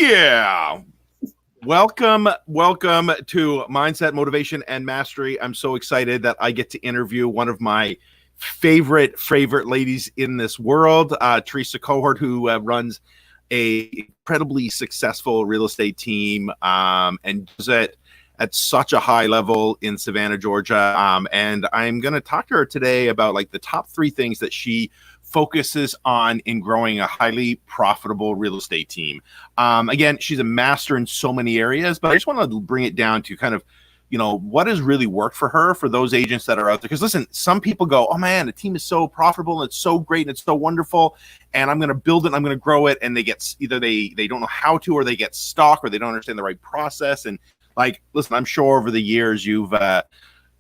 Yeah. Welcome to Mindset, Motivation, and Mastery. I'm so excited that I get to interview one of my favorite ladies in this world, Teresa Cowart, who runs a incredibly successful real estate team and does it at such a high level in Savannah, Georgia. And I'm going to talk to her today about like the top 3 things that she focuses on in growing a highly profitable real estate team. Again, she's a master in so many areas, but I just want to bring it down to kind of, you know, what has really worked for her for those agents that are out there. Because listen, some people go, oh man, the team is so profitable and it's so great and it's so wonderful, and I'm going to build it and I'm going to grow it, and they get either they don't know how to, or they get stuck, or they don't understand the right process. And like, listen, I'm sure over the years you've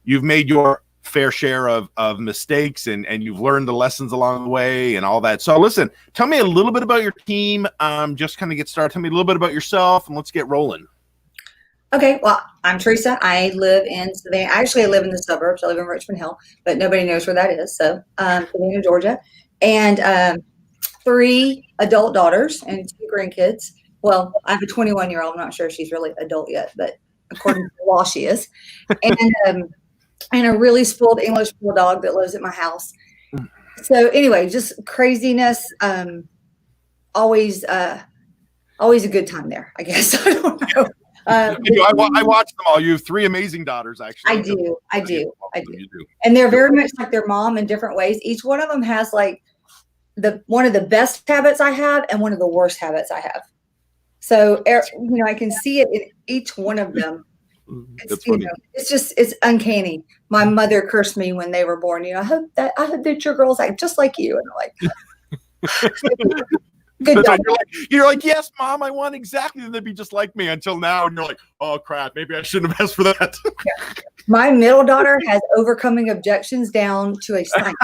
made your fair share of mistakes, and you've learned the lessons along the way and all that. So listen, tell me a little bit about your team. Just kind of get started. Tell me a little bit about yourself and let's get rolling. Okay, well, I'm Teresa. I live in Savannah. Actually, I live in the suburbs. I live in Richmond Hill, but nobody knows where that is. So Savannah, Georgia, and 3 adult daughters and 2 grandkids. Well, I have a 21-year-old. I'm not sure if she's really adult yet, but according to the law, she is. And a really spoiled English bulldog that lives at my house. So anyway, just craziness. Always a good time there, I guess. I don't know. I watch them all. You have 3 amazing daughters, actually. I do. And they're very much like their mom in different ways. Each one of them has like one of the best habits I have and one of the worst habits I have. So, you know, I can see it in each one of them. It's uncanny. My mother cursed me when they were born. You know, I hope that your girls act just like you. And I'm like, good job. You're like, yes, Mom, I want exactly them to be just like me, until now. And you're like, oh crap, maybe I shouldn't have asked for that. Yeah. My middle daughter has overcoming objections down to a science.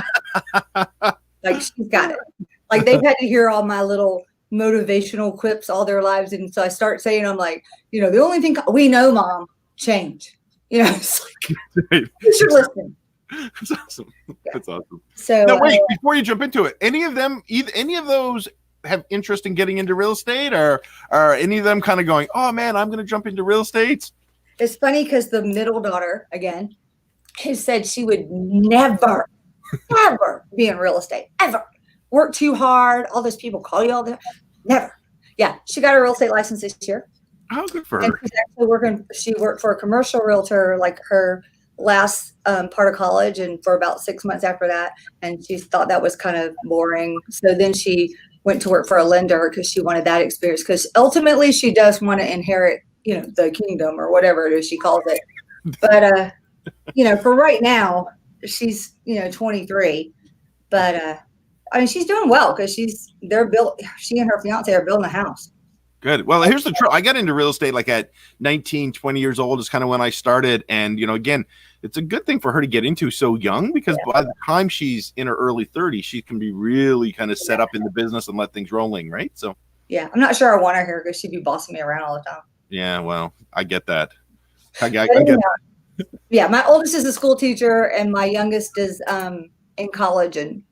Like, she's got it. Like, they've had to hear all my little motivational quips all their lives. And so I start saying, I'm like, you know, the only thing we know, Mom, change. You know, it's like, you should listen. That's awesome. Yeah. That's awesome. So now, wait, before you jump into it, any of those have interest in getting into real estate, or are any of them kind of going, oh man, I'm going to jump into real estate? It's funny because the middle daughter, again, has said she would never be in real estate, ever. Work too hard. All those people call you all the never. Yeah, she got her real estate license this year. Oh, good for her. And she's actually she worked for a commercial realtor like her last part of college, and for about 6 months after that. And she thought that was kind of boring. So then she went to work for a lender because she wanted that experience. Because ultimately she does want to inherit, you know, the kingdom or whatever it is she calls it. But, you know, for right now, she's, you know, 23. But, I mean, she's doing well because she and her fiance are building a house. Good. Well, here's the truth. I got into real estate like at 19, 20 years old is kind of when I started. And, you know, again, it's a good thing for her to get into so young, because by the time she's in her early 30s, she can be really kind of set up in the business and let things rolling, right? So, yeah, I'm not sure I want her here because she'd be bossing me around all the time. Yeah, well, I get that. I get that. Yeah, my oldest is a school teacher and my youngest is in college and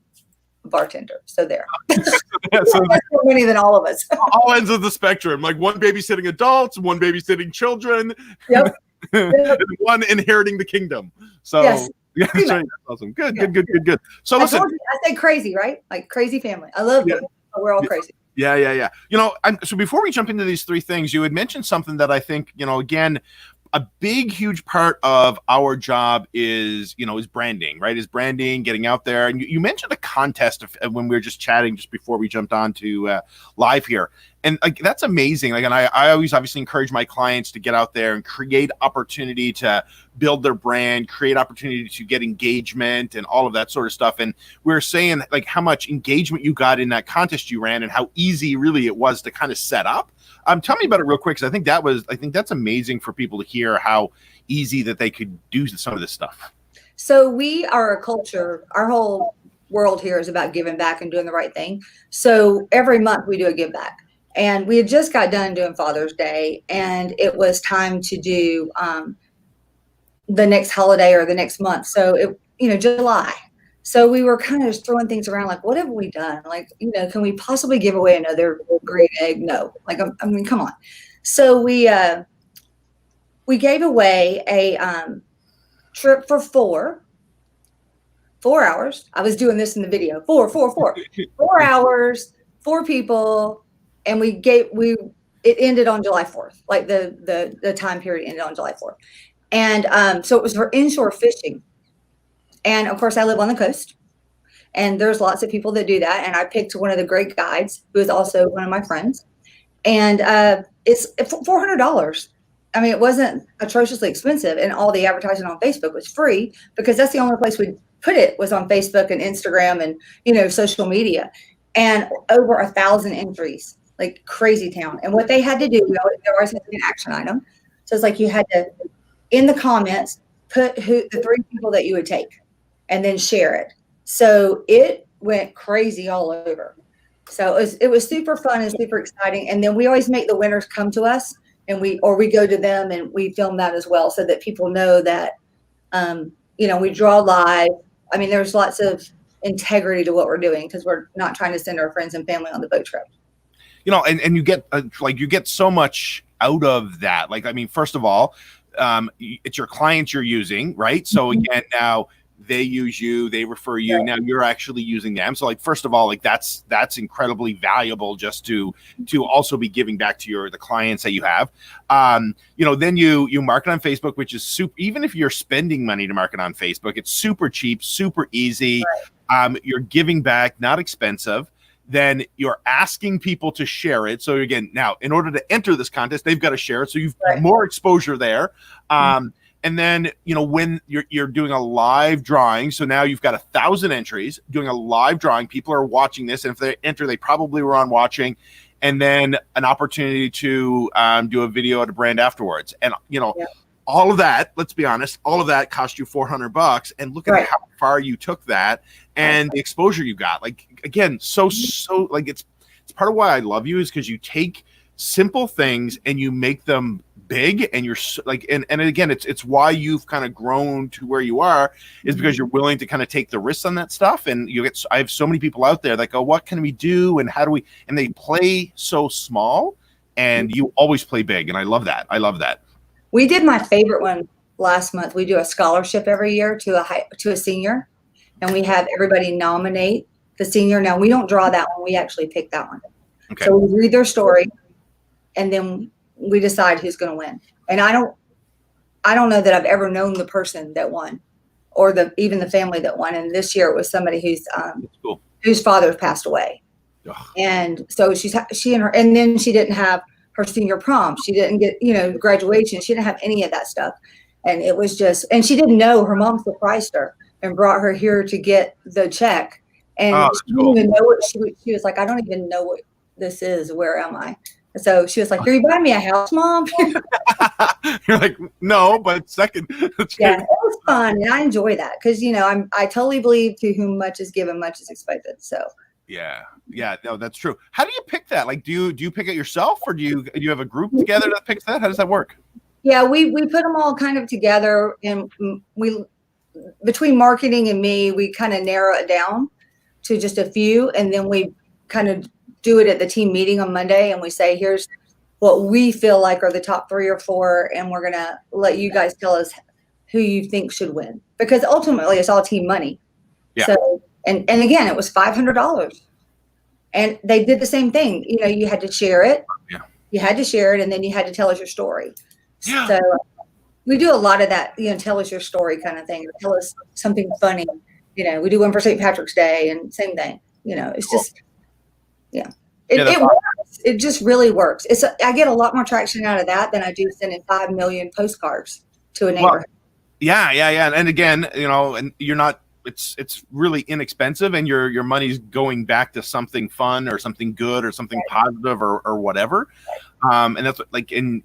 bartender. So there. Yeah, so more money than all of us. All ends of the spectrum. Like one babysitting adults, one babysitting children. Yep. And one inheriting the kingdom. So yes. Yeah, that's right. That's awesome. Good. So listen, I say crazy, right? Like crazy family. I love you. We're all crazy. Yeah. You know, so before we jump into these 3 things, you had mentioned something that I think, you know, again, a big, huge part of our job is branding, right? Is branding, getting out there. And you mentioned a contest when we were just chatting just before we jumped on to live here. And like, that's amazing. Like, and I always obviously encourage my clients to get out there and create opportunity to build their brand, create opportunity to get engagement and all of that sort of stuff. And we were saying like how much engagement you got in that contest you ran and how easy really it was to kind of set up. Tell me about it real quick, because I think that's amazing for people to hear how easy that they could do some of this stuff. So we are a culture. Our whole world here is about giving back and doing the right thing. So every month we do a give back. And we had just got done doing Father's Day, and it was time to do the next holiday or the next month. So July. So we were kind of just throwing things around, like, what have we done? Like, can we possibly give away another green egg? No. Like, I mean, come on. So we gave away a trip for 4 hours. I was doing this in the video. 4 hours, 4 people, and it ended on July 4th. Like the time period ended on July 4th. And so it was for inshore fishing. And of course, I live on the coast, and there's lots of people that do that. And I picked one of the great guides, who is also one of my friends. And it's $400. I mean, it wasn't atrociously expensive, and all the advertising on Facebook was free, because that's the only place we put it, was on Facebook and Instagram and social media. And over 1,000 entries, like crazy town. And what they had to do, there always had to be an action item. So it's like you had to, in the comments, put the 3 people that you would take, and then share it. So it went crazy all over. So it was super fun and super exciting. And then we always make the winners come to us, and we go to them and we film that as well, so that people know that, we draw live. I mean, there's lots of integrity to what we're doing, because we're not trying to send our friends and family on the boat trip. And you get you get so much out of that. Like, I mean, first of all, it's your clients you're using, right? So again, now they use you, they refer you. Right. Now you're actually using them. So, like, first of all, like that's incredibly valuable, just to also be giving back to the clients that you have. Then you market on Facebook, which is super. Even if you're spending money to market on Facebook, it's super cheap, super easy. Right. You're giving back, not expensive. Then you're asking people to share it. So again, now in order to enter this contest, they've got to share it. So you've got more exposure there. And then, when you're doing a live drawing, so now you've got 1,000 entries, doing a live drawing, people are watching this. And if they enter, they probably were on watching. And then an opportunity to do a video at a brand afterwards. And, all of that, let's be honest, all of that cost you $400. And look at how far you took that and the exposure you got. Like, again, so like it's part of why I love you, is because you take simple things and you make them big, and you're like, and again, it's why you've kind of grown to where you are, is because you're willing to kind of take the risks on that stuff. And I have so many people out there that go, what can we do? And how do we, and they play so small, and you always play big. And I love that. We did my favorite one last month. We do a scholarship every year to a senior, and we have everybody nominate the senior. Now, we don't draw that one. We actually pick that one. Okay. So we read their story, and then we decide who's going to win. And I don't know that I've ever known the person that won, or even the family that won. And this year it was somebody whose father passed away. Ugh. And so and then she didn't have her senior prom. She didn't get, graduation. She didn't have any of that stuff. And it was and she didn't know. Her mom surprised her and brought her here to get the check. And she didn't even know what she was like, I don't even know what this is. Where am I? So she was like, "Are you buying me a house, Mom?" You're like, "No, but second." Yeah, it was fun, and I enjoy that, because I totally believe, to whom much is given, much is expected. So. Yeah, no, that's true. How do you pick that? Like, do you pick it yourself, or do you have a group together that picks that? How does that work? Yeah, we put them all kind of together, and between marketing and me, we kind of narrow it down to just a few, and then we kind of do it at the team meeting on Monday, and we say, here's what we feel like are the top 3 or 4, and we're gonna let you guys tell us who you think should win, because ultimately it's all team money. Yeah. So and again, it was $500, and they did the same thing. You had to share it. Yeah. You had to share it, and then you had to tell us your story. Yeah. So we do a lot of that. Tell us your story kind of thing. Tell us something funny. We do one for St. Patrick's Day, and same thing. It's cool. Just. Yeah. It works. It just really works. I get a lot more traction out of that than I do sending 5 million postcards to a neighborhood. Well, yeah. And again, and you're not, it's really inexpensive, and your money's going back to something fun or something good or something positive or whatever. And that's like, as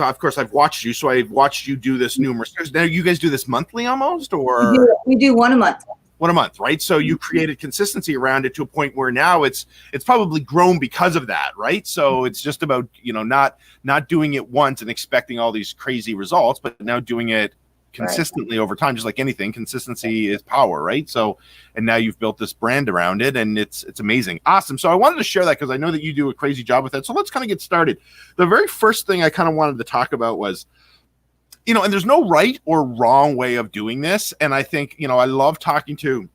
of course I've watched you, so I've watched you do this numerous times. Now, you guys do this monthly almost, or we do one a month. 1 a month, right? So you created consistency around it to a point where now it's probably grown because of that, right? So it's just about, not doing it once and expecting all these crazy results, but now doing it consistently over time, just like anything. Consistency is power, right? So, and now you've built this brand around it, and it's amazing. Awesome. So I wanted to share that because I know that you do a crazy job with that. So let's kind of get started. The very first thing I kind of wanted to talk about was, and there's no right or wrong way of doing this. And I think, I love talking to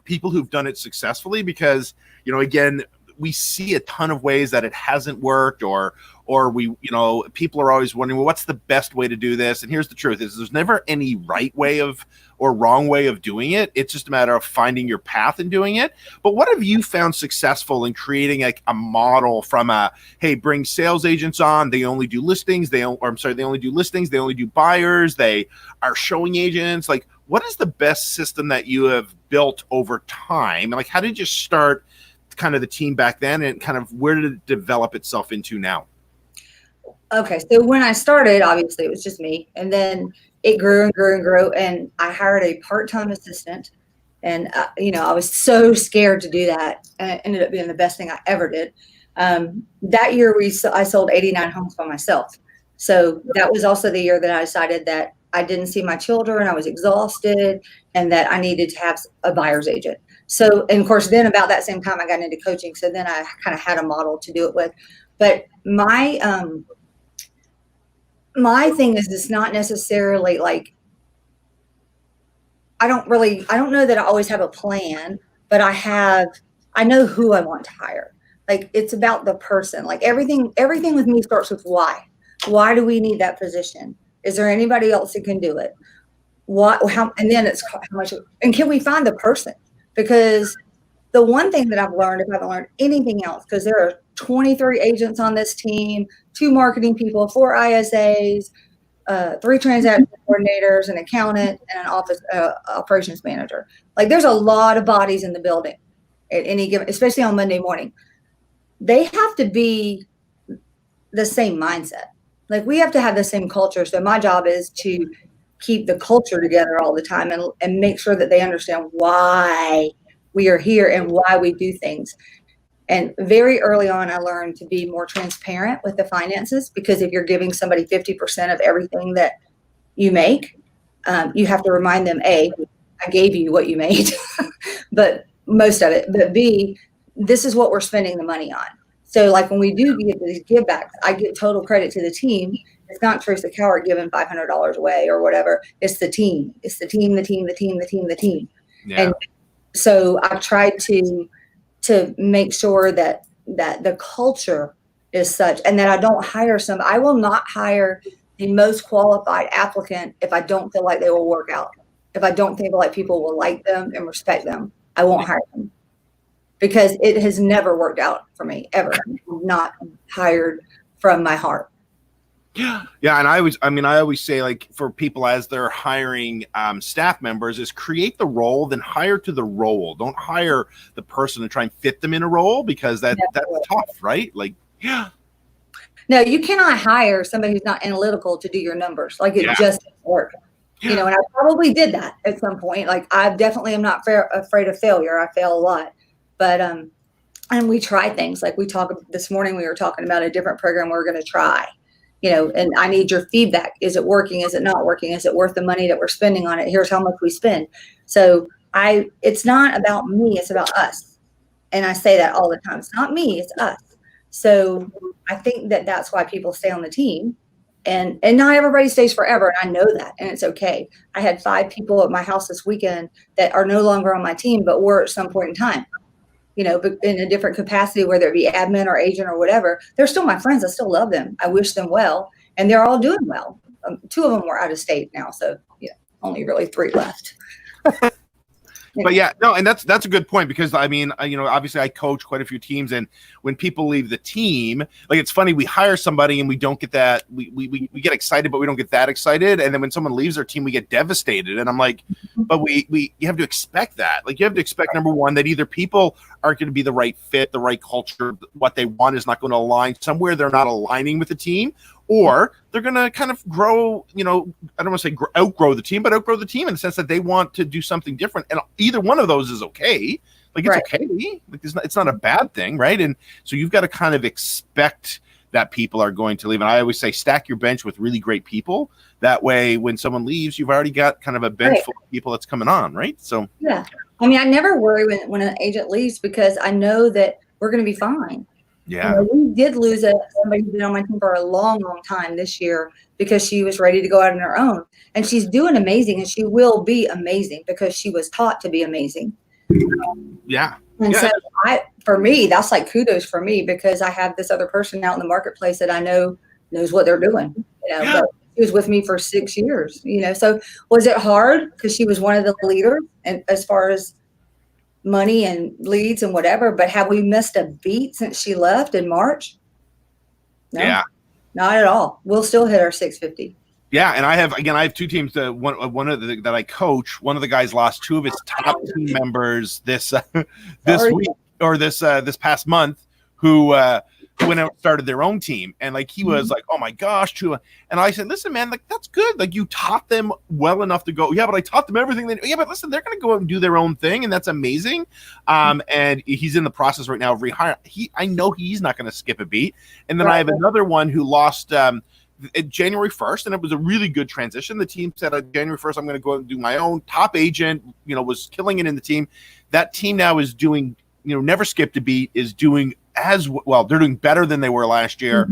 people who've done it successfully because, again, we see a ton of ways that it hasn't worked, or we, people are always wondering, well, what's the best way to do this? And here's the truth: is there's never any right way of or wrong way of doing it. It's just a matter of finding your path and doing it. But what have you found successful in creating like a model from hey, bring sales agents on, they only do listings, they only do listings, they only do buyers, they are showing agents. Like, what is the best system that you have built over time? Like, how did you start kind of the team back then, and kind of where did it develop itself into now? Okay, so when I started, obviously it was just me, and then it grew and grew and grew, and I hired a part-time assistant, and I was so scared to do that, and it ended up being the best thing I ever did. That year I sold 89 homes by myself. So that was also the year that I decided that I didn't see my children, I was exhausted, and that I needed to have a buyer's agent. So, and of course, then about that same time I got into coaching. So then I kind of had a model to do it with. But my thing is, it's not necessarily like, I don't know that I always have a plan, but I know who I want to hire. Like, it's about the person. Like everything with me starts with why. Why do we need that position? Is there anybody else that can do it? And then it's how much, and can we find the person? Because the one thing that I've learned, if I haven't learned anything else, because there are 23 agents on this team, 2 marketing people, 4 ISAs, 3 transaction coordinators, an accountant, and an office operations manager. Like, there's a lot of bodies in the building at any given, especially on Monday morning. They have to be the same mindset. Like, we have to have the same culture. So my job is to keep the culture together all the time, and make sure that they understand why we are here and why we do things. And very early on, I learned to be more transparent with the finances, because if you're giving somebody 50% of everything that you make, you have to remind them, A, I gave you what you made, but most of it, but B, this is what we're spending the money on. So like when we do get these give backs, I give total credit to the team. It's not Teresa Cowart giving $500 away or whatever. It's the team. It's the team, the team, the team, the team, the team. Yeah. And so I tried to make sure that the culture is such, and that I don't hire I will not hire the most qualified applicant if I don't feel like they will work out. If I don't feel like people will like them and respect them, I won't hire them. Because it has never worked out for me, ever. I'm not hired from my heart. Yeah. And I always say, like, for people as they're hiring staff members, is create the role, then hire to the role. Don't hire the person and try and fit them in a role, because that's tough, right? Like, yeah. No, you cannot hire somebody who's not analytical to do your numbers. Like, it just doesn't work. Yeah. And I probably did that at some point. Like, I definitely am not afraid of failure. I fail a lot. But, and we try things. Like, this morning we were talking about a different program we're going to try, and I need your feedback. Is it working? Is it not working? Is it worth the money that we're spending on it? Here's how much we spend. So it's not about me, it's about us. And I say that all the time. It's not me, it's us. So I think that that's why people stay on the team, and not everybody stays forever. And I know that, and it's okay. I had 5 people at my house this weekend that are no longer on my team, but were at some point in time. But in a different capacity, whether it be admin or agent or whatever, they're still my friends. I still love them. I wish them well, and they're all doing well. 2 of them were out of state now, so only really 3 left. But yeah, no, and that's a good point, because I mean, obviously I coach quite a few teams, and when people leave the team, like, it's funny, we hire somebody and we don't get that, we get excited, but we don't get that excited, and then when someone leaves our team, we get devastated. And I'm like, but you have to expect that. Like, you have to expect, number one, that either people aren't going to be the right fit, the right culture, what they want is not going to align, somewhere they're not aligning with the team, or they're going to kind of grow, I don't want to say outgrow the team, but outgrow the team in the sense that they want to do something different. And either one of those is okay. Like, it's okay. Like, it's not a bad thing, right? And so you've got to kind of expect that people are going to leave. And I always say stack your bench with really great people. That way, when someone leaves, you've already got kind of a bench full of people that's coming on, right? So yeah, I mean, I never worry when an agent leaves because I know that we're going to be fine. Yeah. We did lose somebody who's been on my team for a long, long time this year because she was ready to go out on her own. And she's doing amazing, and she will be amazing because she was taught to be amazing. Yeah. And so for me, that's like kudos for me because I have this other person out in the marketplace that I know knows what they're doing. But she was with me for 6 years, So was it hard? Because she was one of the leaders and as far as money and leads and whatever, but have we missed a beat since she left in March? No, not at all. We'll still hit our 650. Yeah, and I have two teams. One of that I coach. One of the guys lost two of his top team members this week or this past month, who went out and started their own team, and like he was like, oh my gosh, Chua. And I said, listen, man, like that's good. Like you taught them well enough to go. Yeah, but I taught them everything. But listen, they're going to go out and do their own thing, and that's amazing. And he's in the process right now of rehire. I know he's not going to skip a beat. And then I have another one who lost. January 1st, and it was a really good transition. The team said on January 1st, I'm going to go and do my own. Top agent, was killing it in the team. That team now is doing, never skipped a beat, is doing as well. They're doing better than they were last year.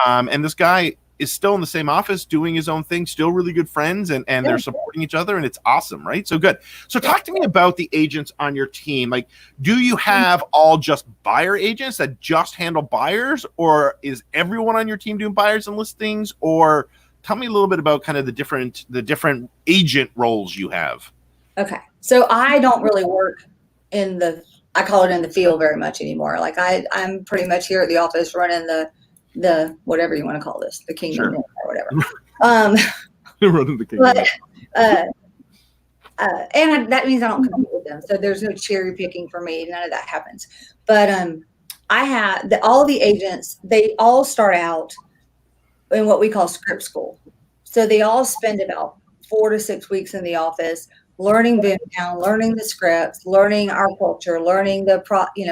And this guy is still in the same office doing his own thing, still really good friends, and they're supporting each other, and it's awesome, right? So good. So talk to me about the agents on your team. Like, do you have all just buyer agents that just handle buyers, or is everyone on your team doing buyers and listings? Or tell me a little bit about kind of the different agent roles you have. Okay. So I don't really work I call it in the field very much anymore. Like I'm pretty much here at the office running the whatever you want to call this, the kingdom or whatever. Running the kingdom. And that means I don't compete with them. So there's no cherry picking for me. None of that happens. But I have all the agents, they all start out in what we call script school. So they all spend about 4 to 6 weeks in the office learning Boomtown, learning the scripts, learning our culture, learning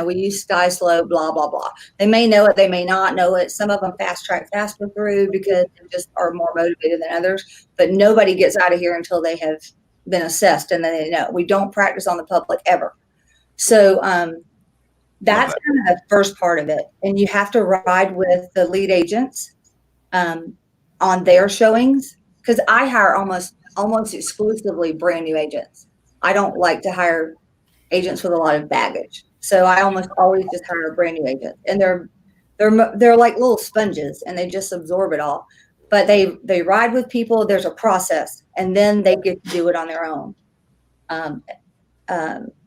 we use Sky Slow, blah, blah, blah. They may know it, they may not know it. Some of them fast track faster through because they just are more motivated than others. But nobody gets out of here until they have been assessed and then they know. We don't practice on the public ever. So that's kind of the first part of it. And you have to ride with the lead agents on their showings because I hire almost exclusively brand new agents. I don't like to hire agents with a lot of baggage. So I almost always just hire a brand new agent, and they're like little sponges and they just absorb it all. But they ride with people. There's a process, and then they get to do it on their own. But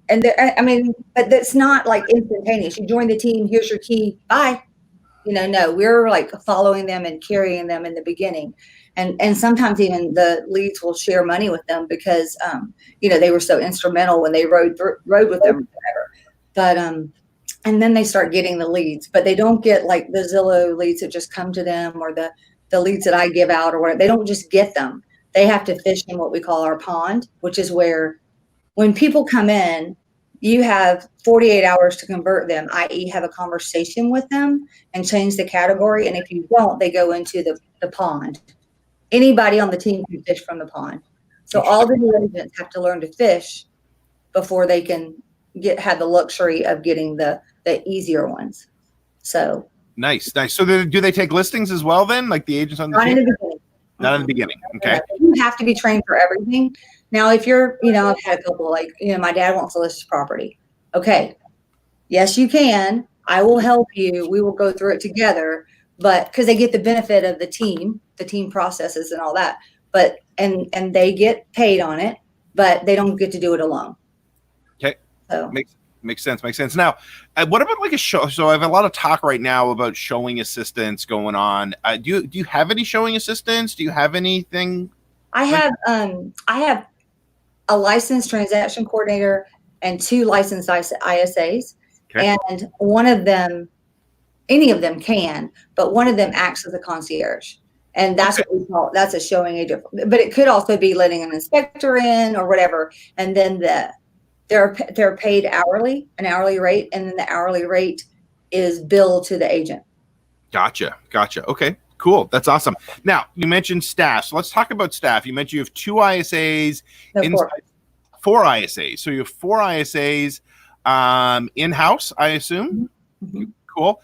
it's not like instantaneous. You join the team. Here's your key. Bye. No, we're like following them and carrying them in the beginning. And sometimes even the leads will share money with them because, they were so instrumental when they rode with them or whatever. But, and then they start getting the leads, but they don't get like the Zillow leads that just come to them or the leads that I give out or whatever. They don't just get them. They have to fish in what we call our pond, which is where when people come in, you have 48 hours to convert them, i.e. have a conversation with them and change the category. And if you don't, they go into the pond. Anybody on the team can fish from the pond. So all the new agents have to learn to fish before they can have the luxury of getting the easier ones. So nice. So do they take listings as well then? Like the agents on the team? Not in the beginning. Okay. You have to be trained for everything. Now, if you're, I've had a couple like, my dad wants to list his property. Okay. Yes, you can. I will help you. We will go through it together. But because they get the benefit of the team processes and all that, but and they get paid on it, but they don't get to do it alone. Okay, so makes sense. Now, what about like a show? So I have a lot of talk right now about showing assistants going on. Do you have any showing assistants? Do you have anything? I have a licensed transaction coordinator and 2 licensed ISAs, and one of them. Any of them can, but one of them acts as a concierge. And that's what we call, that's a showing agent. But it could also be letting an inspector in or whatever. And then they're paid hourly, an hourly rate. And then the hourly rate is billed to the agent. Gotcha. Okay, cool. That's awesome. Now, you mentioned staff. So let's talk about staff. You mentioned you have 2 ISAs, No, four. 4 ISAs. So you have 4 ISAs in-house, I assume. Mm-hmm. Cool.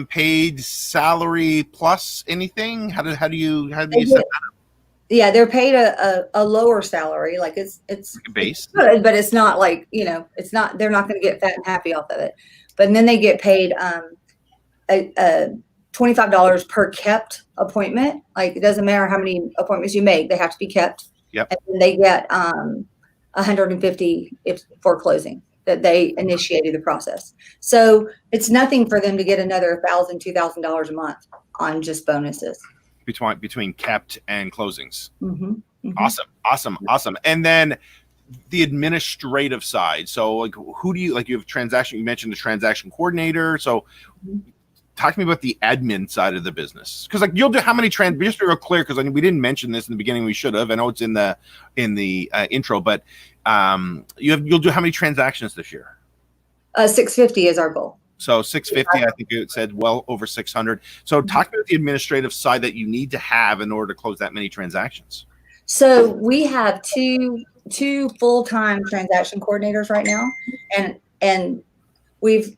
Paid salary plus anything? How do you set that up? Yeah, they're paid a lower salary. Like it's Base? good, but it's not like, it's not, they're not going to get fat and happy off of it. But then they get paid a $25 per kept appointment. Like it doesn't matter how many appointments you make, they have to be kept. Yep. And then they get 150 for closing, that they initiated the process. So it's nothing for them to get another $1,000, $2,000 a month on just bonuses. Between kept and closings. Mm-hmm. Mm-hmm. Awesome. And then the administrative side. So like, who do you like? You have transaction. You mentioned the transaction coordinator. So talk to me about the admin side of the business. Because like you'll do how many just to be real clear, because we didn't mention this in the beginning. We should have. I know it's in the intro, but you'll do how many transactions this year? 650 is our goal. So 650, I think it said well over 600. So talk about the administrative side that you need to have in order to close that many transactions. So we have two full-time transaction coordinators right now, and we've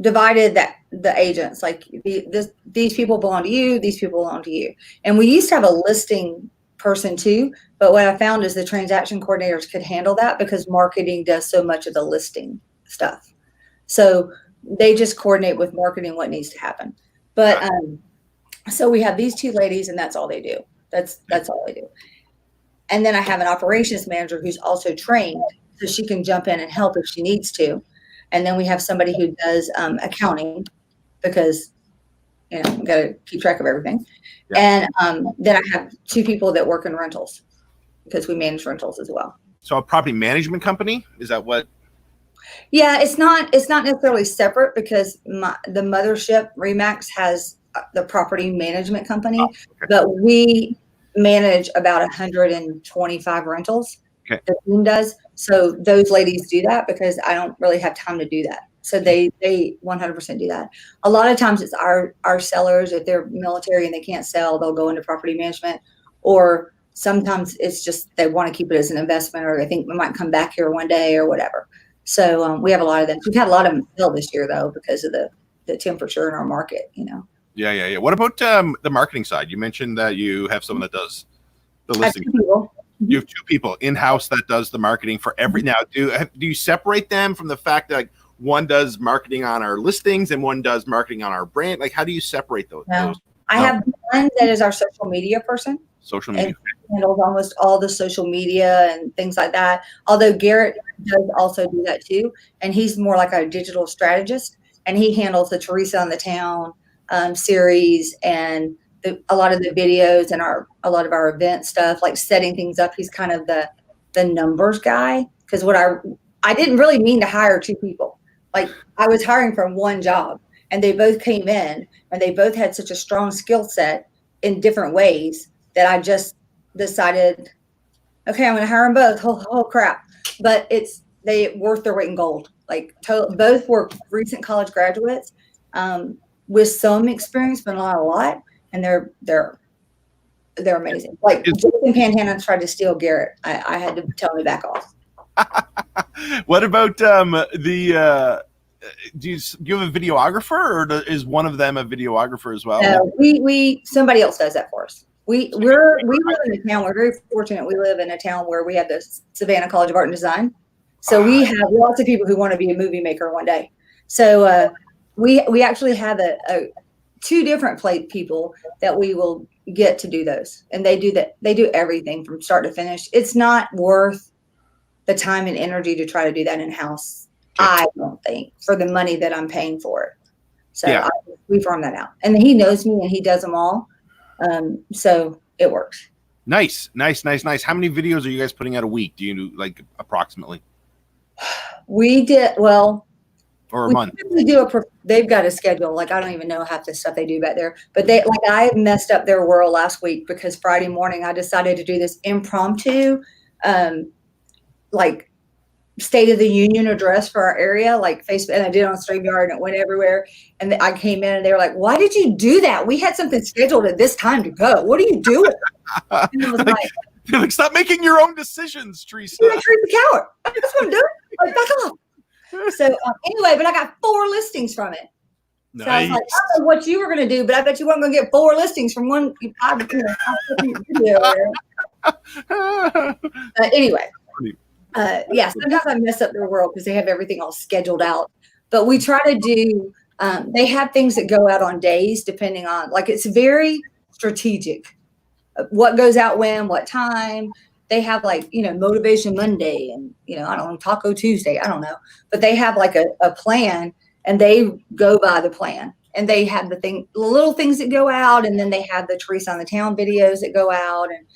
divided the agents, like these people belong to you, these people belong to you. And we used to have a listing person too, but what I found is the transaction coordinators could handle that because marketing does so much of the listing stuff. So they just coordinate with marketing what needs to happen. But so we have these two ladies, and that's all they do. That's all they do. And then I have an operations manager who's also trained, so she can jump in and help if she needs to. And then we have somebody who does accounting, because we got to keep track of everything. Yeah. And then I have 2 people that work in rentals, because we manage rentals as well. So a property management company, is that what? Yeah, it's not necessarily separate, because the mothership Remax has the property management company, but we manage about 125 rentals. Okay. The team does. So those ladies do that because I don't really have time to do that. So they 100% do that. A lot of times it's our sellers, if they're military and they can't sell, they'll go into property management, or sometimes it's just they want to keep it as an investment, or they think we might come back here one day or whatever. So we have a lot of them. We've had a lot of them sell this year though, because of the temperature in our market, Yeah. What about the marketing side? You mentioned that you have someone that does the listing. You have 2 people in-house that does the marketing for every. Now, do you separate them from the fact that like one does marketing on our listings and one does marketing on our brand? Like, how do you separate those? No. I have one that is our social media person. Social media. And handles almost all the social media and things like that. Although Garrett does also do that too. And he's more like a digital strategist, and he handles the Teresa on the Town series and a lot of the videos and a lot of our event stuff, like setting things up. He's kind of the numbers guy, because I didn't really mean to hire 2 people. Like I was hiring from one job, and they both came in and they both had such a strong skill set in different ways that I just decided, okay, I'm going to hire them both. Oh crap. But they worth their weight in gold. Like both were recent college graduates with some experience, but not a lot. And they're amazing. Like Jason Panhanna tried to steal Garrett. I had to tell him to back off. What about do you have a videographer, or is one of them a videographer as well? No, we somebody else does that for us. We live in a town. We're very fortunate. We live in a town where we have the Savannah College of Art and Design. So we have lots of people who want to be a movie maker one day. So we actually have 2 different people that we will get to do those. And they do that. They do everything from start to finish. It's not worth the time and energy to try to do that in-house. Okay. I don't think, for the money that I'm paying for it. So we farm that out. And he knows me and he does them all. So it works. Nice. How many videos are you guys putting out a week? Do you do, like, approximately? We did, well, or a month. They've got a schedule. Like, I don't even know half the stuff they do back there. But I messed up their world last week because Friday morning I decided to do this impromptu, State of the Union address for our area, like Facebook, and I did it on StreamYard, and it went everywhere. And I came in, and they were like, "Why did you do that? We had something scheduled at this time to go. What are you doing?" And I was like, "Stop making your own decisions, Teresa." You're like Teresa Cowart. That's what I'm doing. Like, back off. So anyway, but I got 4 listings from it. Nice. So I was like, I don't know what you were going to do, but I bet you weren't going to get 4 listings from one video. Anyway. Sometimes I mess up their world because they have everything all scheduled out. But we try to do, they have things that go out on days depending on, like, it's very strategic. What goes out when, what time. They have, like, Motivation Monday and, I don't know, Taco Tuesday. I don't know. But they have like a plan, and they go by the plan. And they have the little things that go out, and then they have the Teresa on the Town videos that go out. And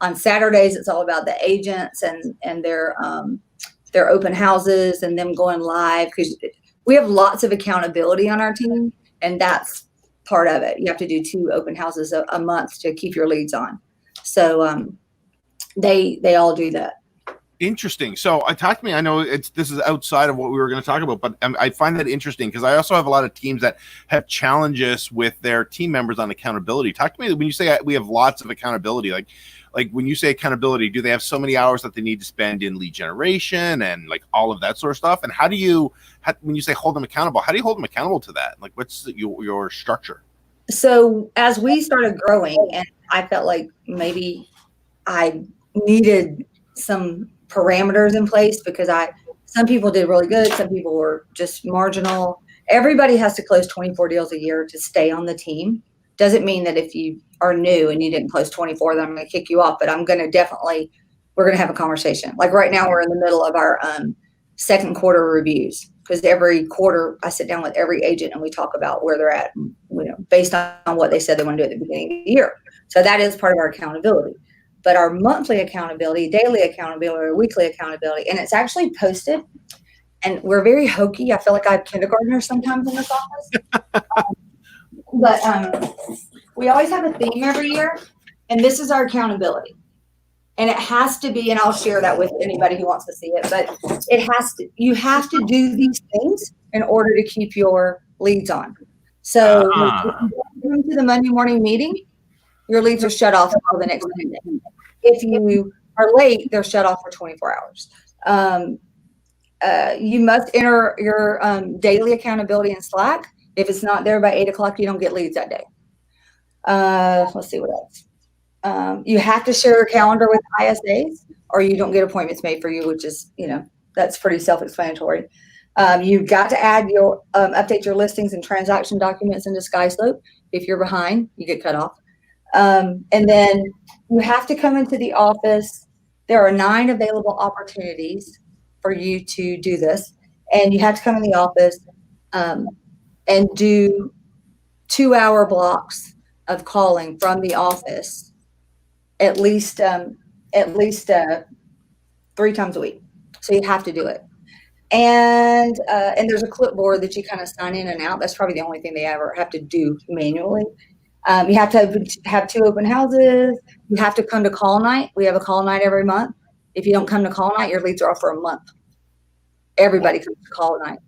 on Saturdays, it's all about the agents and their open houses and them going live, because we have lots of accountability on our team, and that's part of it. You have to do 2 open houses a month to keep your leads on. So they all do that. Interesting. So talk to me. I know this is outside of what we were going to talk about, but I find that interesting because I also have a lot of teams that have challenges with their team members on accountability. Talk to me when you say we have lots of accountability, like when you say accountability, do they have so many hours that they need to spend in lead generation and like all of that sort of stuff? And when you say hold them accountable, how do you hold them accountable to that? Like, what's your structure? So as we started growing, and I felt like maybe I needed some parameters in place, because some people did really good. Some people were just marginal. Everybody has to close 24 deals a year to stay on the team. Doesn't mean that if you are new and you didn't close 24, then I'm going to kick you off, but we're going to have a conversation. Like right now, we're in the middle of our second quarter reviews, because every quarter I sit down with every agent and we talk about where they're at, based on what they said they want to do at the beginning of the year. So that is part of our accountability. But our monthly accountability, daily accountability, or weekly accountability, and it's actually posted, and we're very hokey. I feel like I have kindergartners sometimes in this office. But we always have a theme every year, and this is our accountability. And it has to be, and I'll share that with anybody who wants to see it, but you have to do these things in order to keep your leads on. So if you come to the Monday morning meeting, your leads are shut off until the next Monday. If you are late, they're shut off for 24 hours. You must enter your daily accountability in Slack. If it's not there by 8 o'clock, you don't get leads that day. Let's see what else. You have to share your calendar with ISAs, or you don't get appointments made for you, which is, that's pretty self-explanatory. You've got to add update your listings and transaction documents into SkySlope. If you're behind, you get cut off. And then you have to come into the office. There are 9 available opportunities for you to do this, and you have to come in the office and do 2-hour blocks of calling from the office at least 3 times a week. So you have to do it. And there's a clipboard that you kind of sign in and out. That's probably the only thing they ever have to do manually. You have to have 2 open houses. You have to come to call night. We have a call night every month. If you don't come to call night, your leads are off for a month. Everybody comes to call night.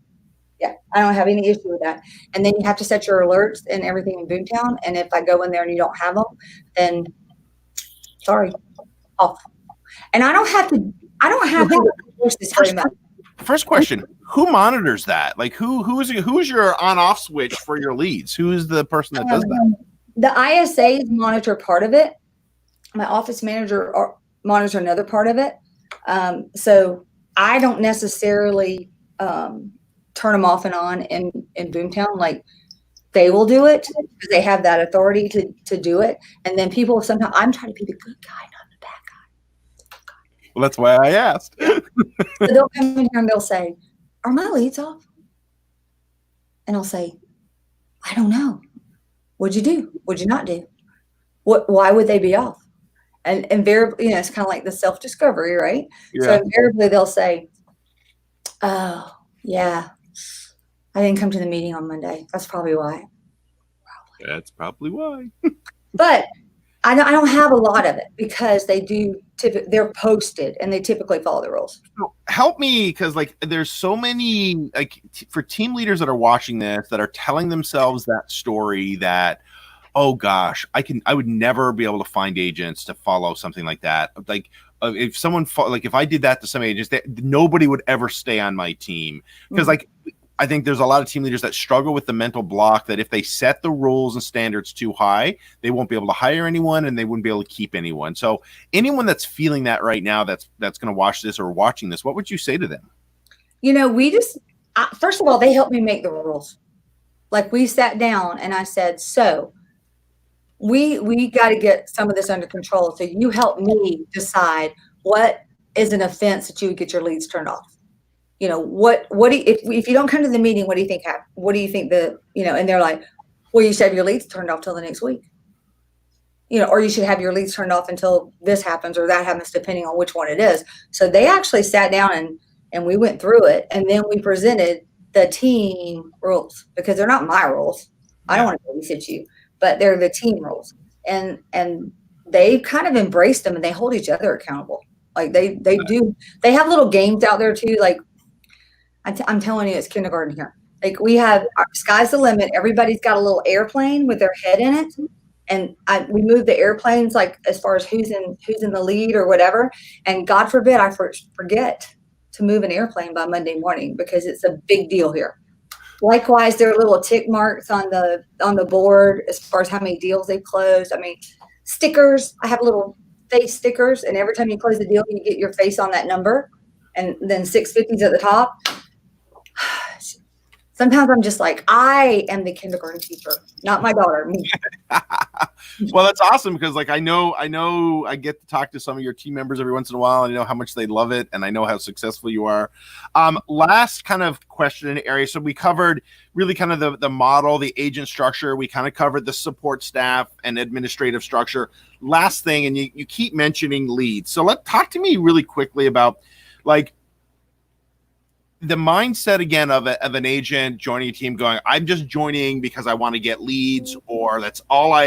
Yeah, I don't have any issue with that. And then you have to set your alerts and everything in Boomtown. And if I go in there and you don't have them, then sorry, off. And I don't have to push this very much. First question: who monitors that? Like, who is your on-off switch for your leads? Who is the person that does that? The ISAs monitor part of it. My office manager monitors another part of it. So I don't necessarily turn them off and on in Boomtown. Like, they will do it because they have that authority to do it. And then people sometimes, I'm trying to be the good guy, not the bad guy. Well, that's why I asked. So they'll come in here and they'll say, "Are my leads off?" And I'll say, "I don't know. What'd you do? What'd you not do? Why would they be off?" And invariably, it's kind of like the self-discovery, right? Yeah. So invariably they'll say, "Oh, yeah, I didn't come to the meeting on Monday. That's probably why." That's probably why. But I don't have a lot of it because they're posted and they typically follow the rules. Help me, because like there's so many like for team leaders that are watching this that are telling themselves that story that, oh gosh, I would never be able to find agents to follow something like that. Like if someone like if I did that to some agents, nobody would ever stay on my team, because like I think there's a lot of team leaders that struggle with the mental block that if they set the rules and standards too high, they won't be able to hire anyone and they wouldn't be able to keep anyone. So anyone that's feeling that right now, that's going to watch this or watching this, what would you say to them? We just, first of all, they helped me make the rules. Like we sat down and I said, so we got to get some of this under control. So you help me decide what is an offense that you would get your leads turned off. What do you, if you don't come to the meeting, what do you think happened? What do you think and they're like, well, you should have your leads turned off till the next week. Or you should have your leads turned off until this happens or that happens, depending on which one it is. So they actually sat down and we went through it. And then we presented the team rules, because they're not my rules. I don't want to babysit you, but they're the team rules. And they kind of embraced them and they hold each other accountable. Like they do. They have little games out there too. Like I'm telling you, it's kindergarten here. Like we have our sky's the limit. Everybody's got a little airplane with their head in it. And we move the airplanes, like as far as who's in the lead or whatever. And God forbid I forget to move an airplane by Monday morning, because it's a big deal here. Likewise, there are little tick marks on the board as far as how many deals they've closed. I mean, stickers. I have little face stickers, and every time you close the deal, you get your face on that number, and then 650s at the top. Sometimes I'm just like, I am the kindergarten teacher, not my daughter. Me. Well, that's awesome, because like I know I get to talk to some of your team members every once in a while, and I know how much they love it, and I know how successful you are. Last kind of question in the area. So we covered really kind of the model, the agent structure. We kind of covered the support staff and administrative structure. Last thing, and you keep mentioning leads. So talk to me really quickly about like the mindset again of an agent joining a team going, I'm just joining because I want to get leads, or that's all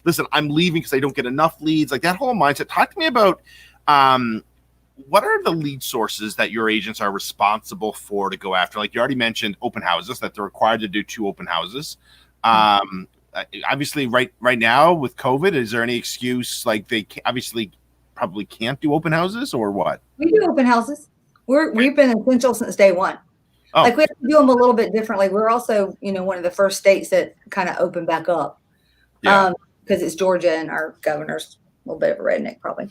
listen, I'm leaving because I don't get enough leads. Like that whole mindset. Talk to me about what are the lead sources that your agents are responsible for to go after? Like you already mentioned open houses, that they're required to do 2 open houses. Obviously right now with COVID, is there any excuse like they obviously probably can't do open houses, or what? We do open houses. We've been essential since day one. Oh. Like we have to do them a little bit differently. We're also, one of the first states that kind of opened back up. Yeah. Because it's Georgia and our governor's a little bit of a redneck probably.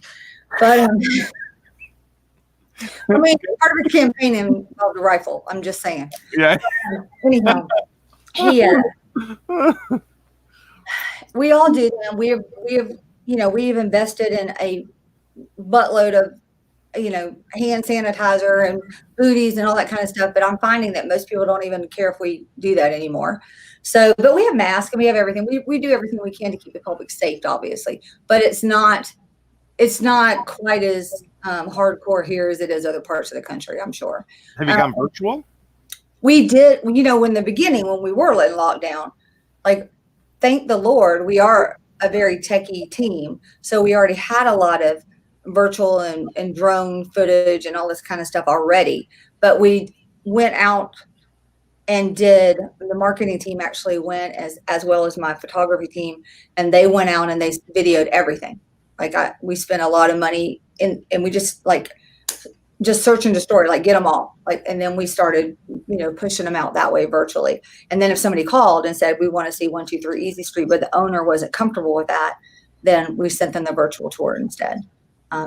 But I mean, part of the campaign involved a rifle. I'm just saying. Yeah. Anyhow, we all do them. We've invested in a buttload of hand sanitizer and booties and all that kind of stuff. But I'm finding that most people don't even care if we do that anymore. So, but we have masks and we have everything. We do everything we can to keep the public safe, obviously. But it's not quite as hardcore here as it is other parts of the country, I'm sure. Have you gone virtual? We did, in the beginning when we were in lockdown, like, thank the Lord, we are a very techie team. So we already had a lot of virtual and drone footage and all this kind of stuff already, but we went out and the marketing team actually went as well as my photography team, and they went out and they videoed everything. Like we spent a lot of money and we just searching the story, like get them all, and then we started pushing them out that way virtually. And then if somebody called and said we want to see 123 Easy Street, but the owner wasn't comfortable with that, then we sent them the virtual tour instead.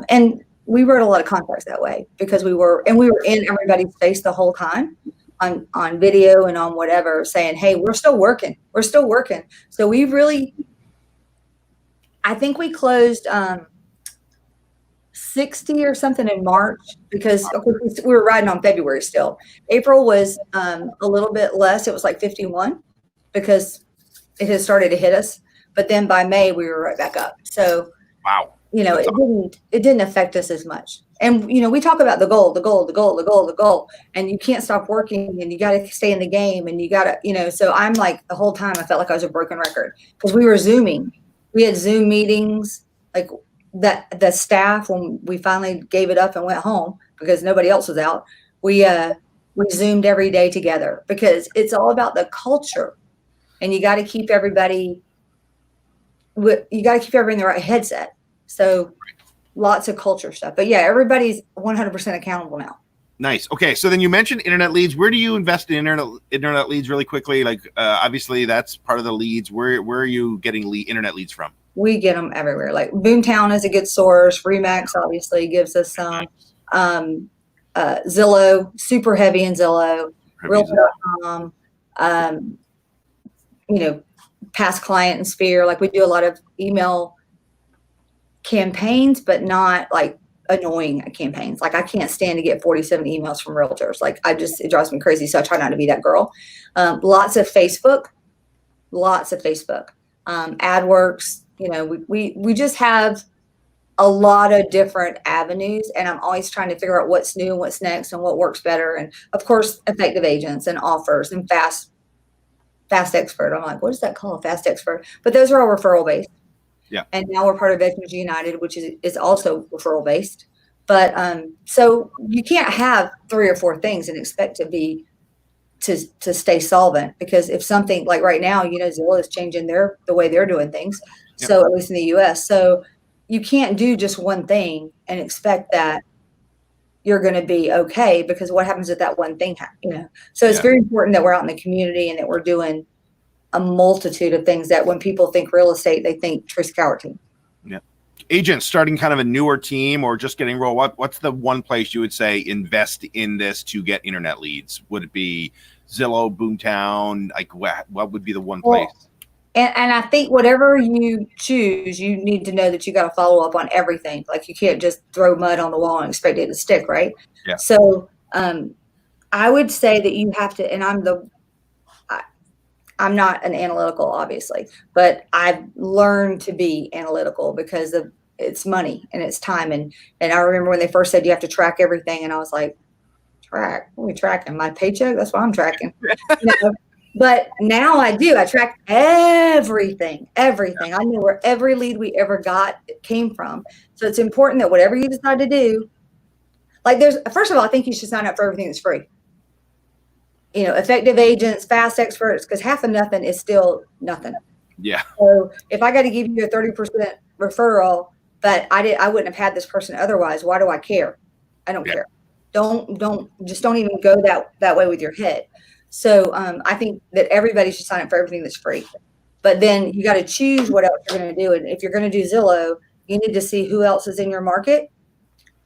And we wrote a lot of contracts that way because we were in everybody's face the whole time on video and on whatever, saying, hey, we're still working. So I think we closed 60 or something in March, because of course we were riding on February still. April was a little bit less. It was like 51 because it had started to hit us. But then by May we were right back up. So wow. It didn't affect us as much. And, we talk about the goal, and you can't stop working and you got to stay in the game and you got to, so I'm like the whole time I felt like I was a broken record because we were Zooming We had Zoom meetings, like that the staff, when we finally gave it up and went home because nobody else was out, we Zoomed every day together because it's all about the culture, and you got to keep everybody in the right headset. So lots of culture stuff. But yeah, everybody's 100% accountable now. Nice. Okay, so then you mentioned internet leads. Where do you invest in internet leads really quickly? Like, obviously, that's part of the leads. Where are you getting internet leads from? We get them everywhere. Like Boomtown is a good source. Remax obviously gives us some. Zillow, super heavy in Zillow. Realtor.com. Past client and Sphere. Like we do a lot of email campaigns, but not like annoying campaigns. Like I can't stand to get 47 emails from realtors. Like it drives me crazy. So I try not to be that girl. Lots of Facebook. AdWorks. We just have a lot of different avenues, and I'm always trying to figure out what's new and what's next and what works better. And of course, effective agents and offers and fast expert. I'm like, what is that called? Fast expert. But those are all referral based. Yeah. And now we're part of Veterans United, which is also referral based. But so you can't have 3 or 4 things and expect to stay solvent, because if something like right now, Zillow is changing the way they're doing things. Yeah. So at least in the US. So you can't do just one thing and expect that you're going to be okay, because what happens if that one thing happens? So it's very important that we're out in the community and that we're doing a multitude of things that when people think real estate, they think Teresa Cowart team. Yeah. Agents starting kind of a newer team or just getting roll. What's the one place you would say invest in this to get internet leads? Would it be Zillow, Boomtown? Like what would be the one place? And I think whatever you choose, you need to know that you got to follow up on everything. Like you can't just throw mud on the wall and expect it to stick, right? Yeah. So I would say that you have to, and I'm not an analytical, obviously, but I've learned to be analytical because it's money and it's time. And I remember when they first said you have to track everything, and I was like, track? What are we tracking? My paycheck? That's what I'm tracking. But now I do. I track everything. I know where every lead we ever got came from. So it's important that whatever you decide to do, like first of all, I think you should sign up for everything that's free. Effective agents, fast experts, because half of nothing is still nothing. Yeah. So if I got to give you a 30% referral, but I wouldn't have had this person otherwise, why do I care? I don't care. Don't even go that way with your head. So I think that everybody should sign up for everything that's free. But then you got to choose what else you're going to do. And if you're going to do Zillow, you need to see who else is in your market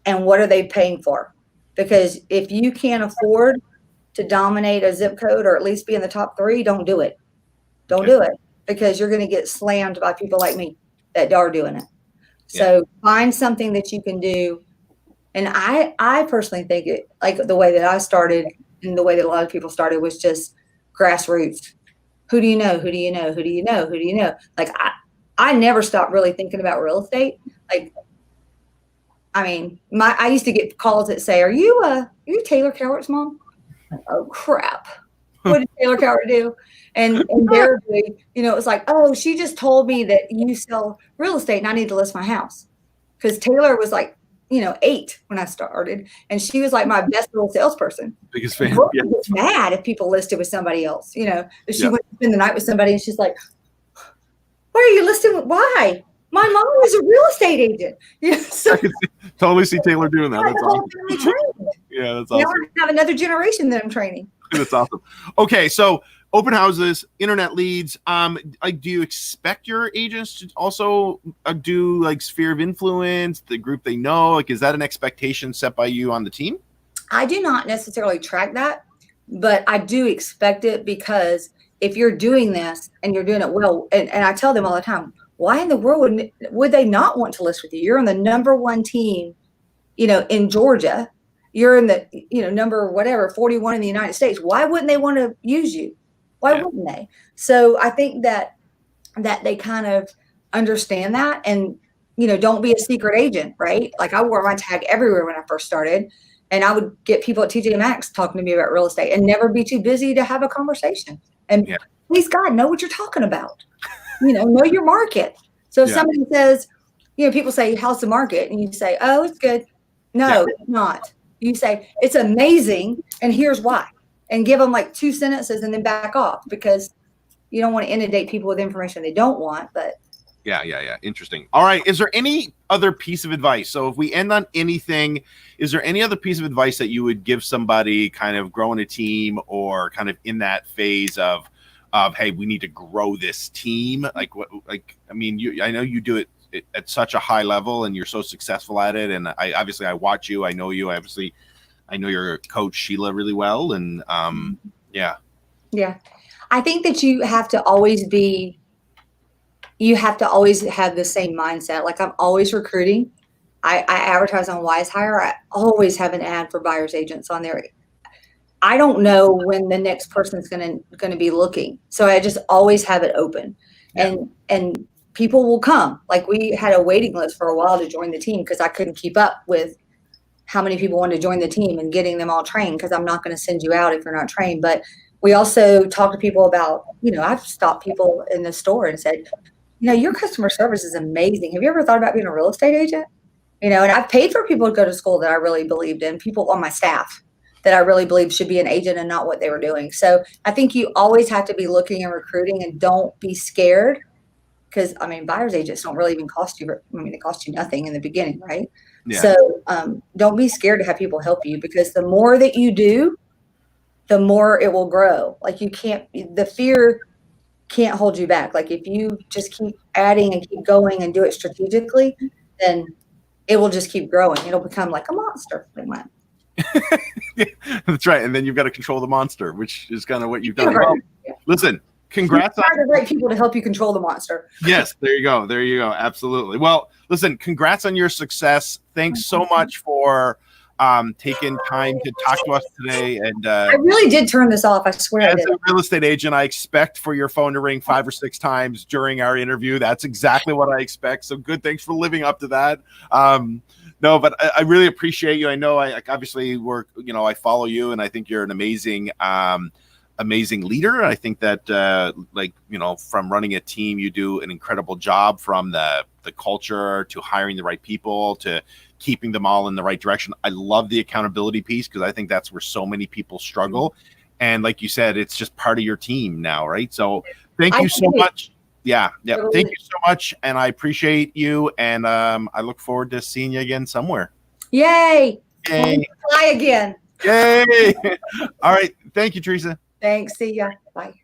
and what are they paying for. Because if you can't afford to dominate a zip code or at least be in the top 3, don't do it. Don't do it, because you're going to get slammed by people like me that are doing it. So find something that you can do. And I personally think it, like the way that I started and the way that a lot of people started, was just grassroots. Who do you know? Who do you know? Who do you know? Who do you know? Like I never stopped really thinking about real estate. Like, I mean, I used to get calls that say, are you Taylor Cowart's mom? Oh crap. What did Taylor Cowart do? And invariably, it was like, oh, she just told me that you sell real estate and I need to list my house. Because Taylor was like, 8 when I started, and she was like my best little salesperson. Biggest fan. Yeah. Gets mad if people listed with somebody else. If she went to spend the night with somebody and she's like, why are you listing with? Why? My mom was a real estate agent. So I can totally see Taylor doing that. That's awesome. Yeah, that's awesome. Now I have another generation that I'm training. That's awesome. Okay, so open houses, internet leads. Do you expect your agents to also do like sphere of influence, the group they know? Like, is that an expectation set by you on the team? I do not necessarily track that, but I do expect it, because if you're doing this and you're doing it well, and I tell them all the time, why in the world would they not want to list with you? You're in the number 1 team, in Georgia. You're in the, number 41 in the United States. Why wouldn't they want to use you? Why wouldn't they? So I think that they kind of understand that, and, don't be a secret agent, right? Like I wore my tag everywhere when I first started, and I would get people at TJ Maxx talking to me about real estate and never be too busy to have a conversation. And please God, know what you're talking about. Know your market. So if somebody says, people say, how's the market? And you say, oh, it's good. No, it's not. You say, it's amazing, and here's why. And give them like 2 sentences and then back off, because you don't want to inundate people with information they don't want. But yeah. Interesting. All right. Is there any other piece of advice? So if we end on anything, is there any other piece of advice that you would give somebody kind of growing a team, or kind of in that phase of, hey, we need to grow this team? Like what, I mean, I know you do it at such a high level and you're so successful at it. And I watch you, I know you, I know your coach Sheila really well. And yeah. I think that you have to always have the same mindset. Like, I'm always recruiting. I advertise on Wise Hire. I always have an ad for buyer's agents on there. I don't know when the next person's going to be looking. So I just always have it open, and people will come. Like, we had a waiting list for a while to join the team because I couldn't keep up with how many people wanted to join the team and getting them all trained, because I'm not going to send you out if you're not trained. But we also talk to people about, I've stopped people in the store and said, your customer service is amazing. Have you ever thought about being a real estate agent? And I've paid for people to go to school that I really believed in, people on my staff that I really believe should be an agent and not what they were doing. So I think you always have to be looking and recruiting, and don't be scared, because buyer's agents don't really even cost you. They cost you nothing in the beginning, right? Yeah. So don't be scared to have people help you, because the more that you do, the more it will grow. Like, the fear can't hold you back. Like, if you just keep adding and keep going and do it strategically, then it will just keep growing. It'll become like a monster. That's right. And then you've got to control the monster, which is kind of what you've done. Well, listen, congrats on the right people to help you control the monster. Yes, there you go. Absolutely. Well, listen, congrats on your success. Thanks so much for taking time to talk to us today. And I really did turn this off. I swear. As a real estate agent, I expect for your phone to ring 5 or 6 times during our interview. That's exactly what I expect. So good. Thanks for living up to that. No, but I really appreciate you. I know I obviously I follow you, and I think you're an amazing leader. I think that from running a team, you do an incredible job, from the culture to hiring the right people to keeping them all in the right direction. I love the accountability piece, because I think that's where so many people struggle. And like you said, it's just part of your team now, right? So thank you so much. Yeah. Thank you so much. And I appreciate you. And I look forward to seeing you again somewhere. Yay. Fly again. Yay. All right. Thank you, Teresa. Thanks. See ya. Bye.